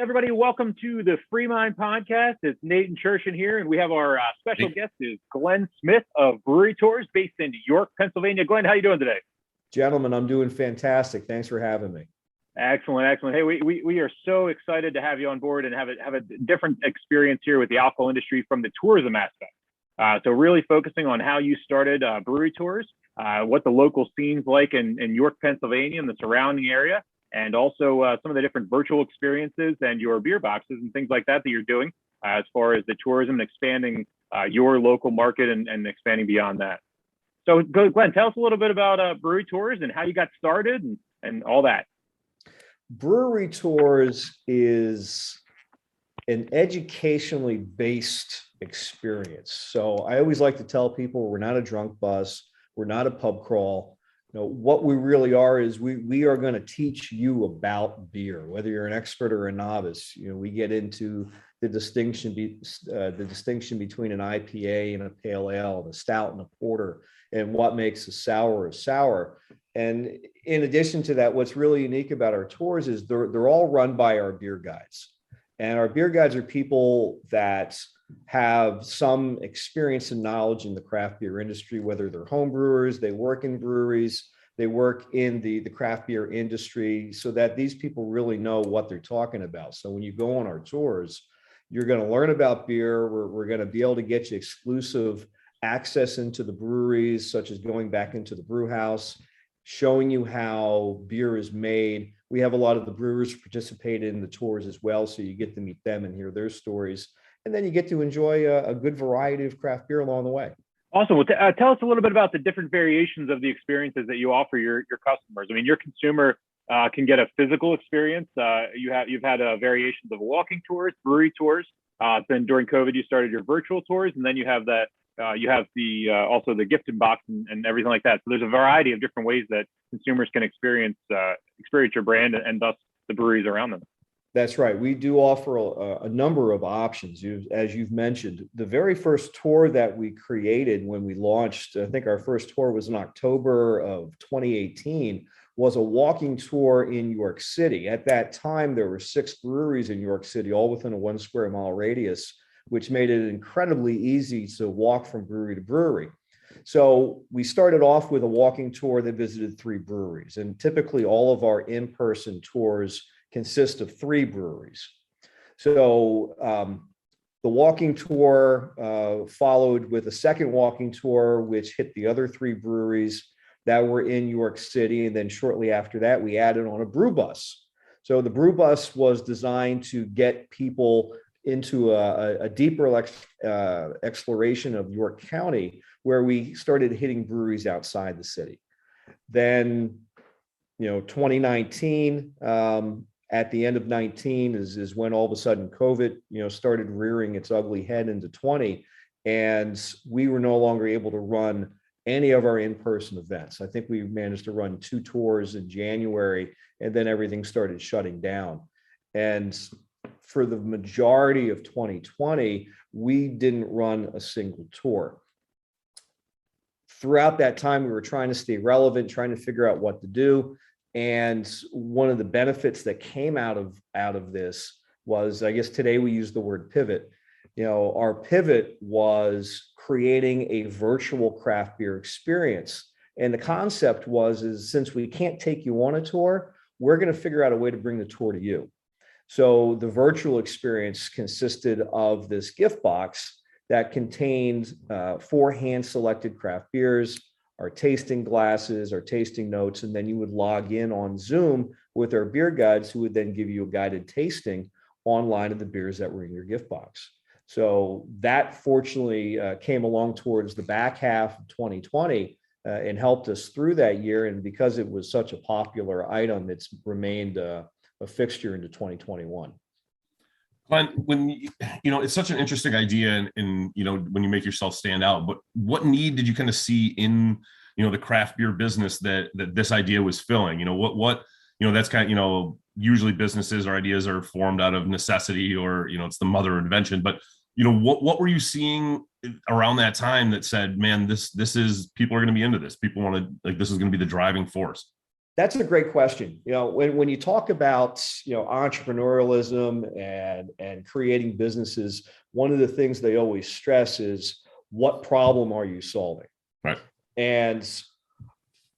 Everybody, welcome to the FreeMind podcast. It's Nate and Chershin here, and we have our special guest is Glenn Smith of Brewery Tours, based in York, Pennsylvania. Glenn, how you doing today? Gentlemen, I'm doing fantastic. Thanks for having me. Excellent. Hey, we are so excited to have you on board and have a different experience here with the alcohol industry from the tourism aspect. So really focusing on how you started Brewery Tours, what the local scene's like in York, Pennsylvania, and the surrounding area, and also some of the different virtual experiences and your beer boxes and things like that you're doing as far as the tourism and expanding your local market and expanding beyond that. So Glenn, tell us a little bit about Brewery Tours and how you got started and all that. Brewery Tours is an educationally based experience. So I always like to tell people we're not a drunk bus, we're not a pub crawl. What we really are is we are going to teach you about beer, whether you're an expert or a novice. We get into the distinction between an IPA and a pale ale, and a stout and a porter, and what makes a sour. And in addition to that, what's really unique about our tours is they're all run by our beer guides. And our beer guides are people that have some experience and knowledge in the craft beer industry, whether they're home brewers, they work in breweries, they work in the craft beer industry, so that these people really know what they're talking about. So when you go on our tours, you're going to learn about beer. We're going to be able to get you exclusive access into the breweries, such as going back into the brew house, showing you how beer is made. We have a lot of the brewers participate in the tours as well, so you get to meet them and hear their stories. And then you get to enjoy a good variety of craft beer along the way. Awesome. Well, tell us a little bit about the different variations of the experiences that you offer your customers. I mean, your consumer can get a physical experience. You've had variations of walking tours, brewery tours. Then during COVID, you started your virtual tours, and then you have that. You have also the gifted box and everything like that. So there's a variety of different ways that consumers can experience your brand and thus the breweries around them. That's right. We do offer a number of options. As you've mentioned, the very first tour that we created when we launched, I think our first tour was in October of 2018, was a walking tour in York City. At that time, there were 6 breweries in York City, all within a 1 square mile radius, which made it incredibly easy to walk from brewery to brewery. So we started off with a walking tour that visited 3 breweries, and typically all of our in-person tours consist of 3 breweries. So the walking tour followed with a second walking tour, which hit the other 3 breweries that were in York City. And then shortly after that, we added on a brew bus. So the brew bus was designed to get people into a deeper exploration of York County, where we started hitting breweries outside the city. Then, 2019, at the end of 19 is when all of a sudden COVID, started rearing its ugly head into 20, and we were no longer able to run any of our in-person events. I think we managed to run 2 tours in January, and then everything started shutting down. And for the majority of 2020, we didn't run a single tour. Throughout that time, we were trying to stay relevant, trying to figure out what to do. And one of the benefits that came out of this was, I guess today we use the word pivot. Our pivot was creating a virtual craft beer experience. And the concept is since we can't take you on a tour, we're going to figure out a way to bring the tour to you. So the virtual experience consisted of this gift box that contained 4 hand-selected craft beers, our tasting glasses, our tasting notes, and then you would log in on Zoom with our beer guides, who would then give you a guided tasting online of the beers that were in your gift box. So that fortunately came along towards the back half of 2020 and helped us through that year. And because it was such a popular item, it's remained a fixture into 2021. Glenn, when it's such an interesting idea, and when you make yourself stand out, but what need did you kind of see in the craft beer business that this idea was filling? What that's kind of usually businesses or ideas are formed out of necessity, or it's the mother of invention. But what were you seeing around that time that said, man, this is, people are going to be into this. People want to, this is going to be the driving force. That's a great question. When you talk about, entrepreneurialism and creating businesses, one of the things they always stress is, what problem are you solving? Right. And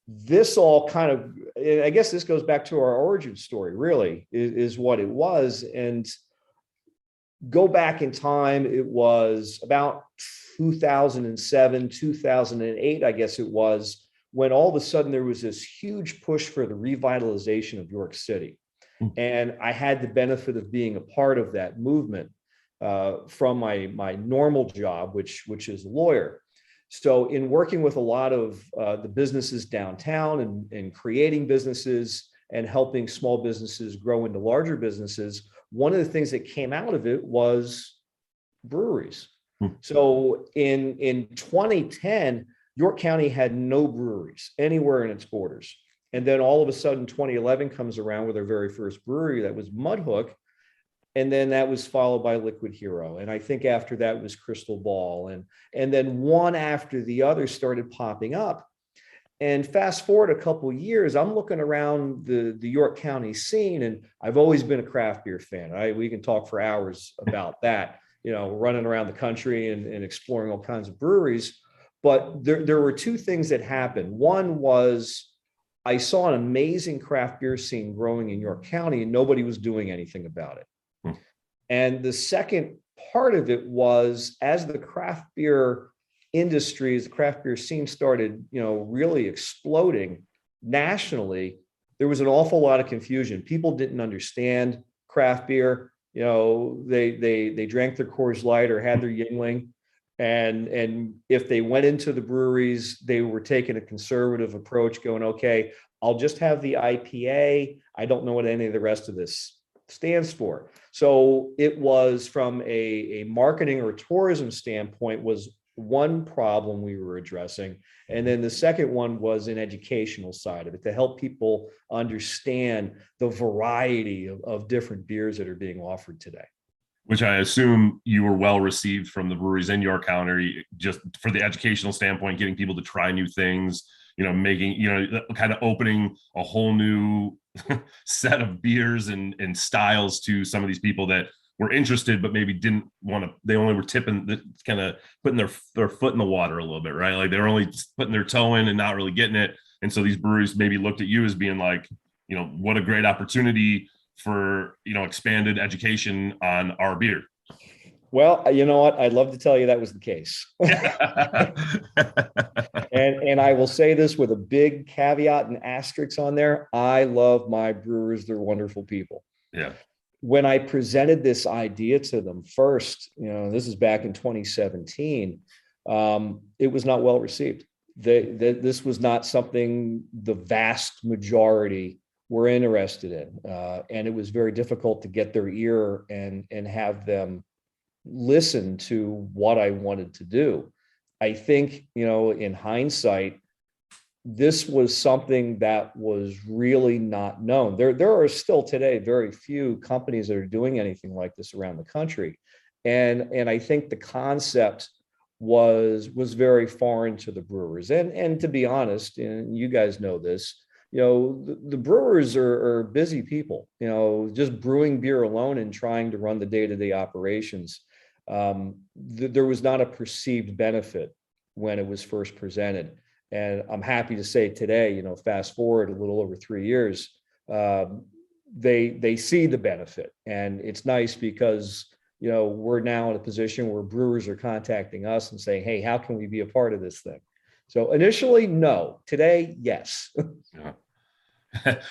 this all kind of, I guess this goes back to our origin story, really, is what it was. And go back in time, it was about 2007, 2008, I guess it was, when all of a sudden there was this huge push for the revitalization of York City. And I had the benefit of being a part of that movement from my normal job, which is a lawyer. So in working with a lot of the businesses downtown and creating businesses and helping small businesses grow into larger businesses, one of the things that came out of it was breweries. So in 2010, York County had no breweries anywhere in its borders. And then all of a sudden, 2011 comes around with our very first brewery, that was Mudhook. And then that was followed by Liquid Hero. And I think after that was Crystal Ball. And then one after the other started popping up. And fast forward a couple of years, I'm looking around the York County scene, and I've always been a craft beer fan. We can talk for hours about that, running around the country and exploring all kinds of breweries. But there were two things that happened. One was I saw an amazing craft beer scene growing in York County, and nobody was doing anything about it. And the second part of it was, as the craft beer industry, as the craft beer scene started, really exploding nationally, there was an awful lot of confusion. People didn't understand craft beer. They drank their Coors Light or had their Yingling. And if they went into the breweries, they were taking a conservative approach, going, okay, I'll just have the IPA. I don't know what any of the rest of this stands for. So it was, from a marketing or tourism standpoint, was one problem we were addressing. And then the second one was an educational side of it, to help people understand the variety of different beers that are being offered today. Which I assume you were well received from the breweries in York County, just for the educational standpoint, getting people to try new things, making, kind of opening a whole new set of beers and styles to some of these people that were interested, but maybe didn't want to, they only were kind of putting their foot in the water a little bit, right? Like they're only putting their toe in and not really getting it. And so these breweries maybe looked at you as being like, what a great opportunity for, expanded education on our beer. Well, you know what? I'd love to tell you that was the case. And I will say this with a big caveat and asterisk on there. I love my brewers. They're wonderful people. Yeah. When I presented this idea to them first, this is back in 2017, it was not well received. This was not something the vast majority were interested in. And it was very difficult to get their ear and have them listen to what I wanted to do. I think, in hindsight, this was something that was really not known. There are still today very few companies that are doing anything like this around the country. And I think the concept was very foreign to the brewers. And to be honest, and you guys know this, the brewers are busy people, just brewing beer alone and trying to run the day-to-day operations. There was not a perceived benefit when it was first presented. And I'm happy to say today, fast forward a little over 3 years, they see the benefit. And it's nice because, we're now in a position where brewers are contacting us and saying, hey, how can we be a part of this thing? So initially, no. Today, yes. Yeah.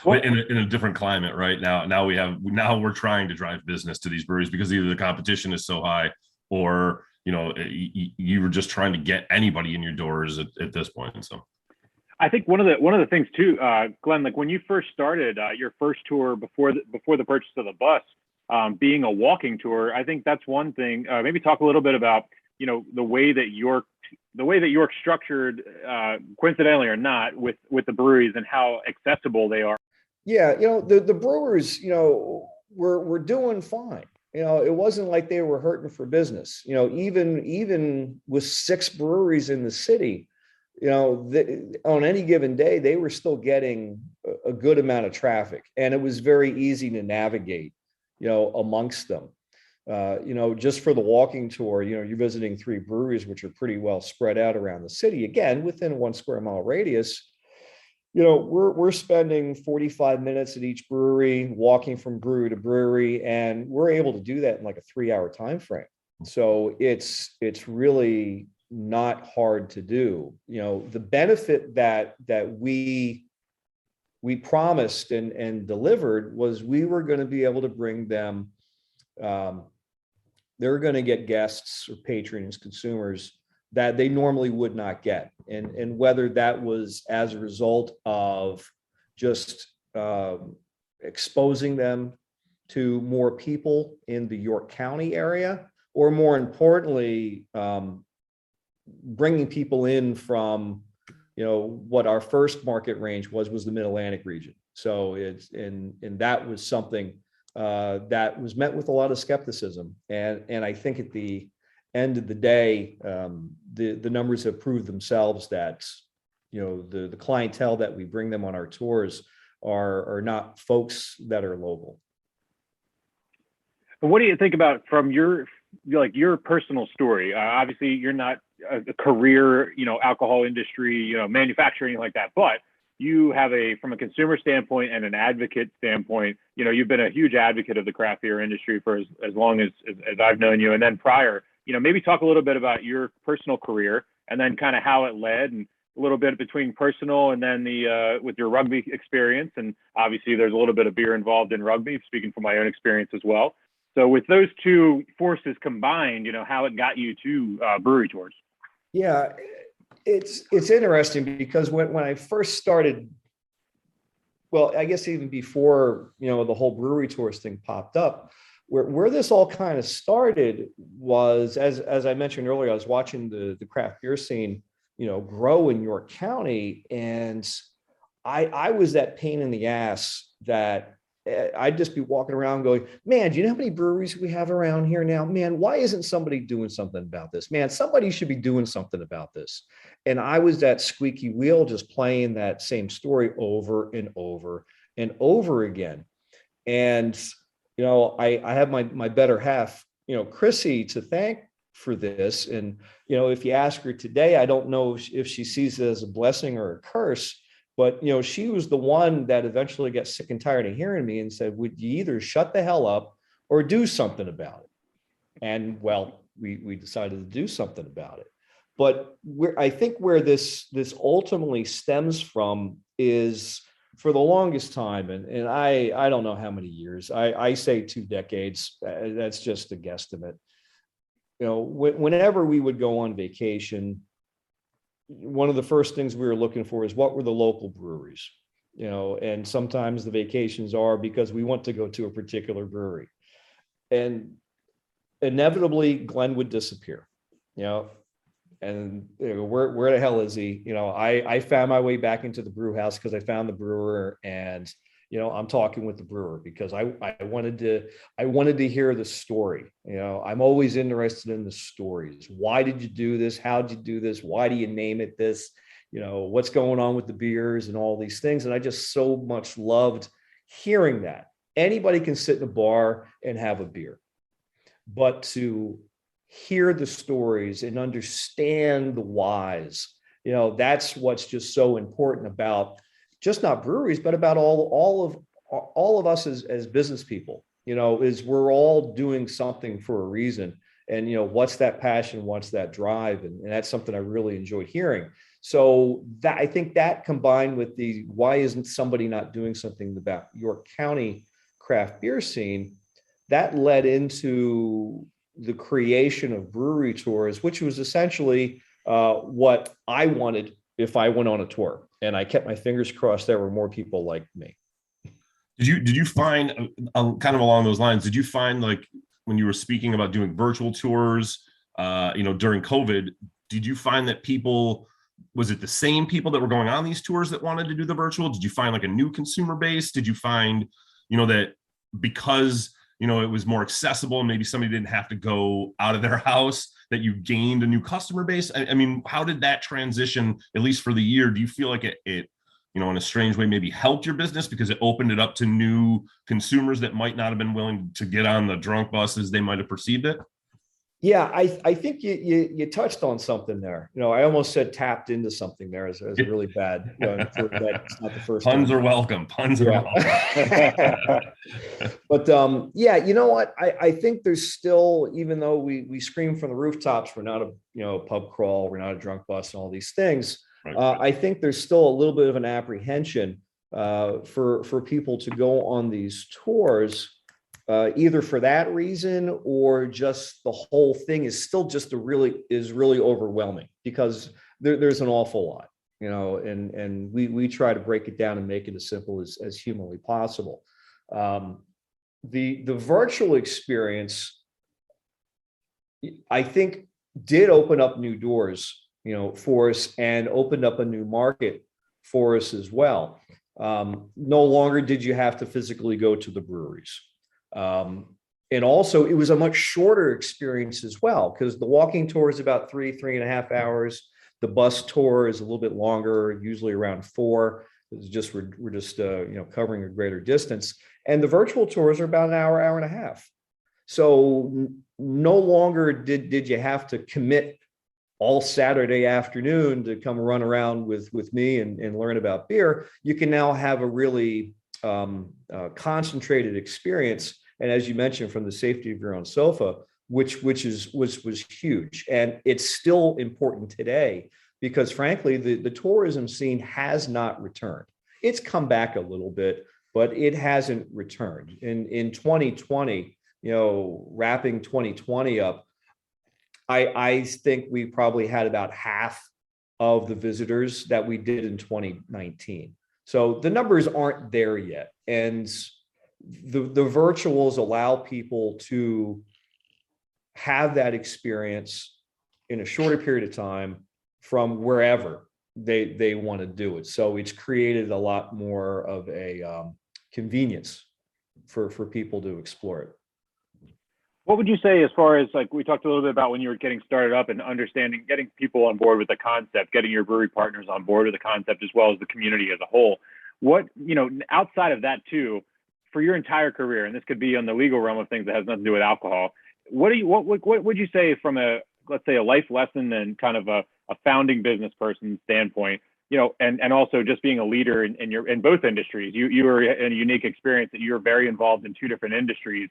in a different climate right now we're trying to drive business to these breweries because either the competition is so high or you were just trying to get anybody in your doors at this point. So I think one of the things too, Glenn, like when you first started your first tour before the purchase of the bus, being a walking tour, I think that's one thing. Maybe talk a little bit about the way that York structured, coincidentally or not, with the breweries and how accessible they are. Yeah, the brewers, were doing fine. It wasn't like they were hurting for business. Even with 6 breweries in the city, on any given day, they were still getting a good amount of traffic, and it was very easy to navigate, amongst them. Just for the walking tour, you're visiting 3 breweries, which are pretty well spread out around the city. Again, within a 1 square mile radius, we're spending 45 minutes at each brewery, walking from brewery to brewery, and we're able to do that in like a 3-hour time frame. So it's really not hard to do. The benefit that we promised and delivered was we were going to be able to bring them. They're going to get guests or patrons, consumers that they normally would not get. And whether that was as a result of just exposing them to more people in the York County area, or more importantly, bringing people in from, what our first market range was the Mid-Atlantic region. So and that was something that was met with a lot of skepticism. And I think at the end of the day, the numbers have proved themselves that, the clientele that we bring them on our tours are not folks that are local. What do you think about from your personal story? Obviously, you're not a career, alcohol industry, manufacturing like that, but you have from a consumer standpoint and an advocate standpoint, you've been a huge advocate of the craft beer industry for as long as I've known you. And then prior, maybe talk a little bit about your personal career and then kind of how it led, and a little bit between personal and then with your rugby experience. And obviously there's a little bit of beer involved in rugby, speaking from my own experience as well. So with those two forces combined, how it got you to Brewery Tours. Yeah, it's interesting because when I first started, well, I guess even before, the whole Brewery Tours thing popped up, where this all kind of started was, as I mentioned earlier, I was watching the craft beer scene, grow in York County. And I was that pain in the ass that I'd just be walking around going, man, do you know how many breweries we have around here now? Man, why isn't somebody doing something about this? Man, somebody should be doing something about this. And I was that squeaky wheel just playing that same story over and over and over again. And, I have my better half, Chrissy, to thank for this. And, if you ask her today, I don't know if she sees it as a blessing or a curse. But, she was the one that eventually got sick and tired of hearing me and said, would you either shut the hell up or do something about it? And well, we decided to do something about it. But I think where this ultimately stems from is, for the longest time, and I don't know how many years, I say 2 decades, that's just a guesstimate. Whenever we would go on vacation, one of the first things we were looking for is what were the local breweries, and sometimes the vacations are because we want to go to a particular brewery, and inevitably Glenn would disappear, and where the hell is he? I found my way back into the brew house because I found the brewer, and I'm talking with the brewer because I wanted to hear the story. I'm always interested in the stories. Why did you do this? How did you do this? Why do you name it this? What's going on with the beers and all these things. And I just so much loved hearing that. Anybody can sit in a bar and have a beer, but to hear the stories and understand the whys, that's what's just so important about just not breweries, but about all of us as business people, is we're all doing something for a reason. And, what's that passion? What's that drive? And that's something I really enjoyed hearing. So that, I think that combined with the, why isn't somebody not doing something about York County craft beer scene, that led into the creation of Brewery Tours, which was essentially what I wanted if I went on a tour. And I kept my fingers crossed there were more people like me. Did you find kind of along those lines, did you find, like, when you were speaking about doing virtual tours, during COVID, did you find that was it the same people that were going on these tours that wanted to do the virtual? Did you find like a new consumer base? Did you find, that because, it was more accessible and maybe somebody didn't have to go out of their house, that you gained a new customer base? I mean, how did that transition, at least for the year? Do you feel like it in a strange way, maybe helped your business because it opened it up to new consumers that might not have been willing to get on the drunk bus as they might have perceived it? Yeah, I think you touched on something there. I almost said tapped into something there as a really bad, that's not the first Puns time. are welcome. Puns are Yeah. But yeah, you know what? I think there's still, even though we scream from the rooftops, we're not a pub crawl, we're not a drunk bus and all these things. Right. I think there's still a little bit of an apprehension for people to go on these tours, either for that reason or just the whole thing is still just really overwhelming because there's an awful lot, and we try to break it down and make it as simple as humanly possible. The virtual experience, I think, did open up new doors, for us, and opened up a new market for us as well. No longer did you have to physically go to the breweries. And also it was a much shorter experience as well, because the walking tour is about 3.5 hours. The bus tour is a little bit longer, usually around 4. It's just, we're just, covering a greater distance. And the virtual tours are about an hour and a half. So no longer did you have to commit all Saturday afternoon to come run around with me and learn about beer. You can now have a really concentrated experience. And as you mentioned, from the safety of your own sofa, which was huge. And it's still important today because frankly, the tourism scene has not returned. It's come back a little bit, but it hasn't returned. In 2020, wrapping 2020 up, I think we probably had about half of the visitors that we did in 2019. So the numbers aren't there yet. And the virtuals allow people to have that experience in a shorter period of time from wherever they want to do it. So it's created a lot more of a convenience for people to explore it. What would you say as far as, like, we talked a little bit about when you were getting started up and understanding, getting people on board with the concept, getting your brewery partners on board with the concept, as well as the community as a whole. What, outside of that too, for your entire career, and this could be on the legal realm of things that has nothing to do with alcohol, what would you say from let's say a life lesson and kind of a founding business person standpoint, and also just being a leader in both industries? You were in a unique experience that you were very involved in 2 different industries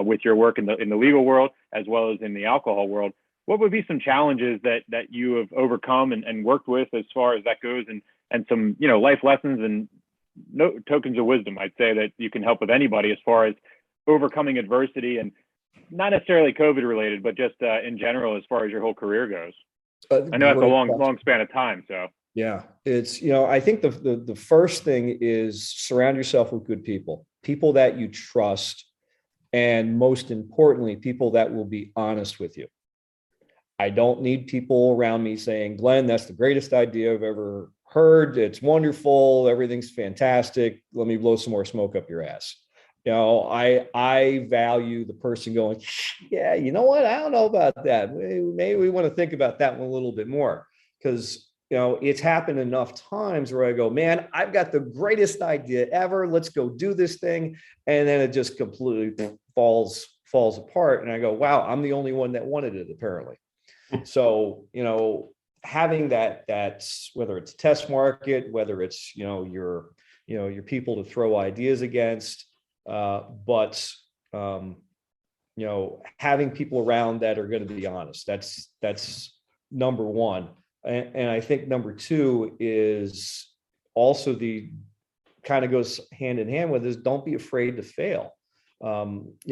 with your work in the legal world as well as in the alcohol world. What would be some challenges that you have overcome and worked with as far as that goes, and some life lessons and tokens of wisdom, I'd say, that you can help with anybody as far as overcoming adversity, and not necessarily COVID related, but just in general as far as your whole career goes? I know that's a long span of time. So yeah, it's, I think the first thing is surround yourself with good people that you trust, and most importantly, people that will be honest with you. I don't need people around me saying, Glenn, that's the greatest idea I've ever heard. It's wonderful. Everything's fantastic. Let me blow some more smoke up your ass. I value the person going, yeah, you know what? I don't know about that. Maybe we want to think about that one a little bit more, because it's happened enough times where I go, man, I've got the greatest idea ever. Let's go do this thing. And then it just completely falls apart. And I go, wow, I'm the only one that wanted it, apparently. So, having that's whether it's a test market, whether it's, your people to throw ideas against, but having people around that are going to be honest, that's number one. And I think number 2 is also the kind of goes hand in hand with is don't be afraid to fail. We've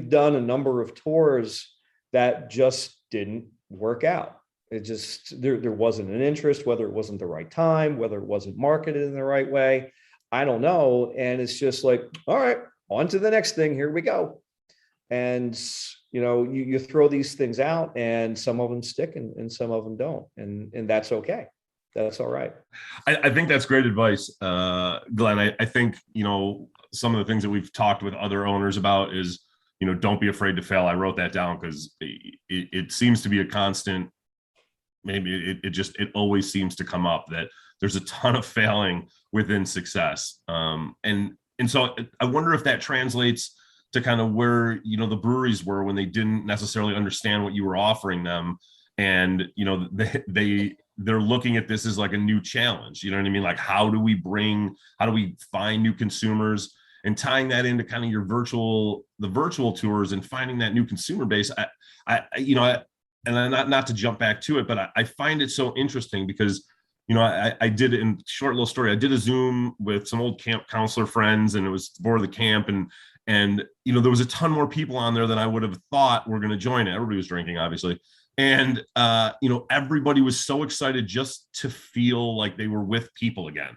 done a number of tours that just didn't work out. It just, there wasn't an interest, whether it wasn't the right time, whether it wasn't marketed in the right way, I don't know. And it's just like, all right, on to the next thing, here we go. And, you throw these things out, and some of them stick and some of them don't. And that's okay. That's all right. I think that's great advice, Glenn. I think, some of the ththings that we've talked with other owners about is, don't be afraid to fail. I wrote that down because it seems to be a constant. Maybe it always seems to come up that there's a ton of failing within success. And so I wonder if that translates to kind of where, you know, the breweries were when they didn't necessarily understand what you were offering them. And, you know, they're looking at this as like a new challenge. You know what I mean? Like, how do we find new consumers, and tying that into kind of the virtual tours and finding that new consumer base. Not to jump back to it, but I find it so interesting because, you know, I did, in short little story, I did a Zoom with some old camp counselor friends, and it was for the camp, and you know, there was a ton more people on there than I would have thought were going to join it. Everybody was drinking, obviously. And you know, everybody was so excited just to feel like they were with people again.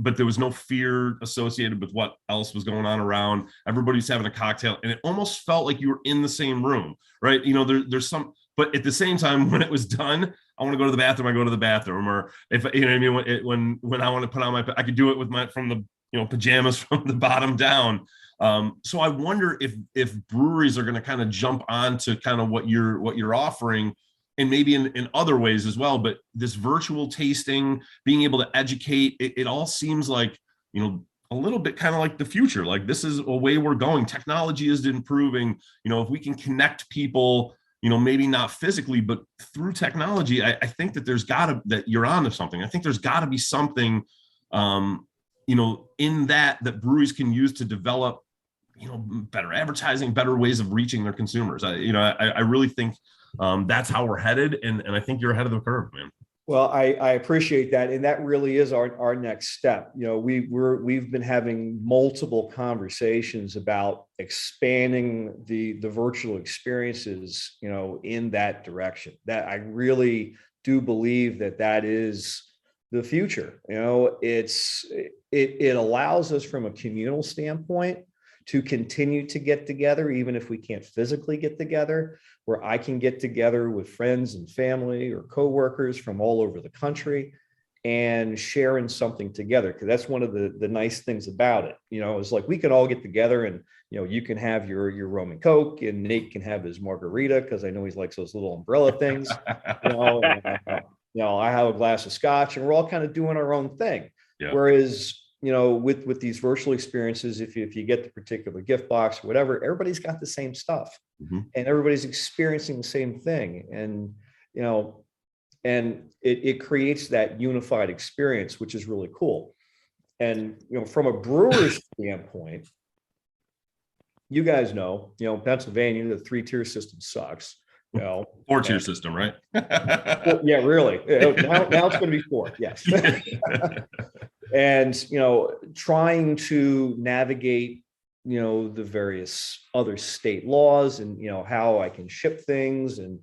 But there was no fear associated with what else was going on around. Everybody's having a cocktail, and it almost felt like you were in the same room, right? You know, there's some, but at the same time, when it was done, I want to go to the bathroom, I go to the bathroom. Or if, you know what I mean, when I want to put on I could do it with from the, you know, pajamas from the bottom down. So I wonder if breweries are going to kind of jump on to kind of what you're offering, and maybe in other ways as well. But this virtual tasting, being able to educate, it all seems like, you know, a little bit kind of like the future. Like, this is a way we're going. Technology is improving. You know, if we can connect people, you know, maybe not physically, but through technology, I think that that you're onto something. I think there's got to be something, you know, in that breweries can use to develop, you know, better advertising, better ways of reaching their consumers. I really think that's how we're headed, and I think you're ahead of the curve, man. Well, I appreciate that, and that really is our next step. You know, we've been having multiple conversations about expanding the virtual experiences, you know, in that direction. That I really do believe that is the future. You know, it allows us from a communal standpoint to continue to get together, even if we can't physically get together, where I can get together with friends and family or coworkers from all over the country and sharing something together. Because that's one of the nice things about it. You know, it's like we can all get together, and, you know, you can have your rum and Coke, and Nate can have his margarita, because I know he likes those little umbrella things. You know, you know, I have a glass of scotch, and we're all kind of doing our own thing. Yeah. Whereas, you know, with these virtual experiences, if you get the particular gift box or whatever, everybody's got the same stuff, and everybody's experiencing the same thing. And, you know, and it creates that unified experience, which is really cool. And, you know, from a brewer's standpoint, you guys know, you know, Pennsylvania, the 3-tier system sucks. You know, 4-tier system, right? Yeah, really. Now it's going to be 4. Yes. And, you know, trying to navigate, you know, the various other state laws, and, you know, how I can ship things and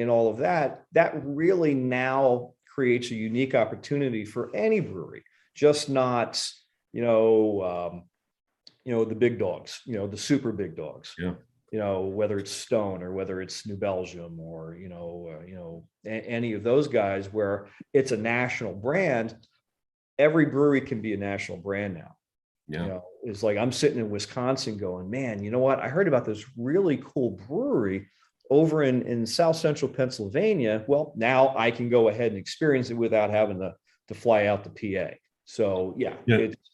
all of that really now creates a unique opportunity for any brewery, just not, the big dogs, you know, the super big dogs. Yeah. You know, whether it's Stone or whether it's New Belgium or, any of those guys where it's a national brand. Every brewery can be a national brand now. Yeah. You know, it's like I'm sitting in Wisconsin going, man, you know what? I heard about this really cool brewery over in South Central Pennsylvania. Well, now I can go ahead and experience it without having to fly out to PA. So yeah.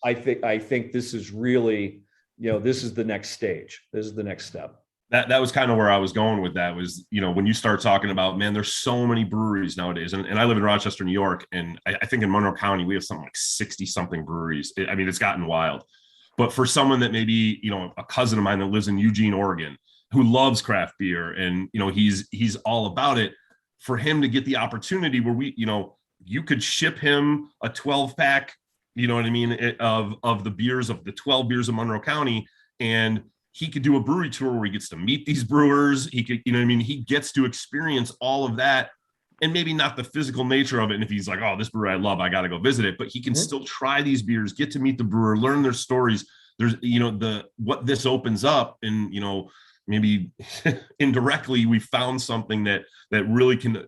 I think this is really, you know, this is the next stage. This is the next step. That was kind of where I was going with that was, you know, when you start talking about, man, there's so many breweries nowadays. And I live in Rochester, New York. And I think in Monroe County, we have something like 60 something breweries. I mean, it's gotten wild. But for someone that maybe, you know, a cousin of mine that lives in Eugene, Oregon, who loves craft beer, and, you know, he's all about it, for him to get the opportunity where you could ship him a 12-pack, you know what I mean, of the beers, of the 12 beers of Monroe County, and he could do a brewery tour where he gets to meet these brewers. He could, you know what I mean? He gets to experience all of that, and maybe not the physical nature of it. And if he's like, oh, this brewery I love, I got to go visit it, but he can still try these beers, get to meet the brewer, learn their stories. There's, you know, what this opens up, and, you know, maybe indirectly we found something that really can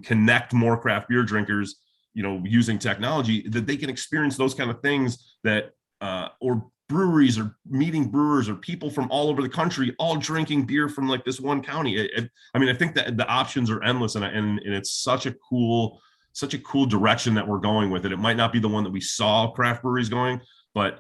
connect more craft beer drinkers, you know, using technology, that they can experience those kind of things that, or breweries, or meeting brewers, or people from all over the country, all drinking beer from like this one county. I mean, I think that the options are endless, and it's such a cool such a cool direction that we're going with it. It might not be the one that we saw craft breweries going, but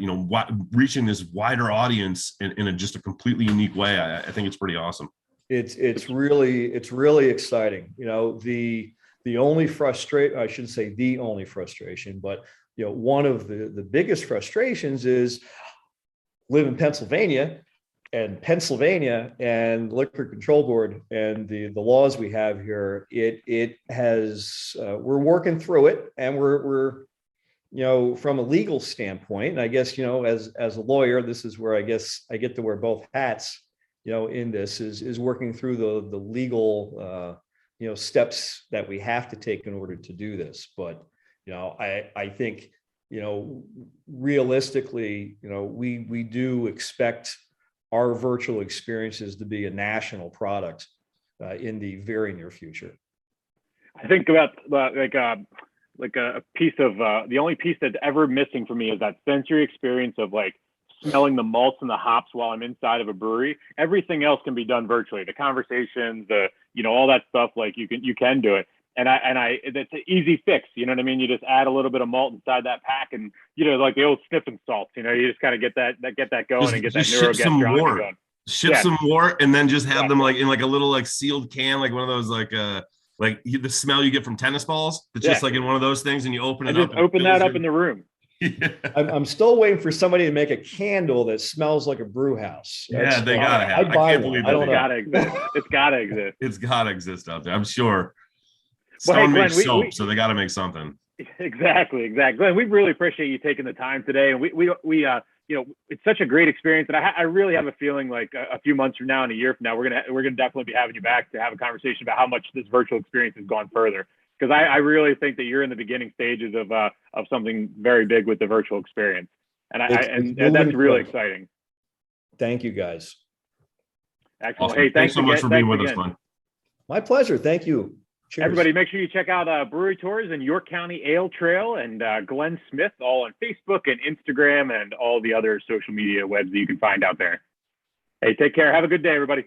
reaching this wider audience in just a completely unique way. I think it's pretty awesome. It's really exciting. The only frustration, I shouldn't say the only frustration, but one of the biggest frustrations is live in Pennsylvania and Liquor Control Board and the laws we have here. It has we're working through it, and we're from a legal standpoint. And I guess as a lawyer, this is where I guess I get to wear both hats. In this is working through the legal steps that we have to take in order to do this. But I think realistically, we do expect our virtual experiences to be a national product in the very near future. I think about like a piece of the only piece that's ever missing for me is that sensory experience of like smelling the malts and the hops while I'm inside of a brewery. Everything else can be done virtually. The conversations, all that stuff, like you can do it. And that's an easy fix. You know what I mean? You just add a little bit of malt inside that pack, and like the old sniffing salts. You just kind of get that going and get that neurogastronomy going. Ship some wort, and then just have them like in like a little like sealed can, like one of those like the smell you get from tennis balls. It's just like in one of those things, and you open it up. Just open that up in the room. Yeah. I'm still waiting for somebody to make a candle that smells like a brew house. They gotta have. I'd buy I can't one. believe I don't know. It's gotta exist. It's gotta exist out there. I'm sure. Well, hey, Someone Glenn, makes soap, so they got to make something. Exactly. Glenn, we really appreciate you taking the time today, and we it's such a great experience, and I really have a feeling like a few months from now and a year from now, we're gonna definitely be having you back to have a conversation about how much this virtual experience has gone further. Because I really think that you're in the beginning stages of something very big with the virtual experience, and that's really exciting. Thank you, guys. Excellent. Awesome. Hey, thanks so much for being with us, Glenn. My pleasure. Thank you. Cheers. Everybody, make sure you check out Brewery Tours and York County Ale Trail and Glenn Smith, all on Facebook and Instagram and all the other social media webs that you can find out there. Hey, take care. Have a good day, everybody.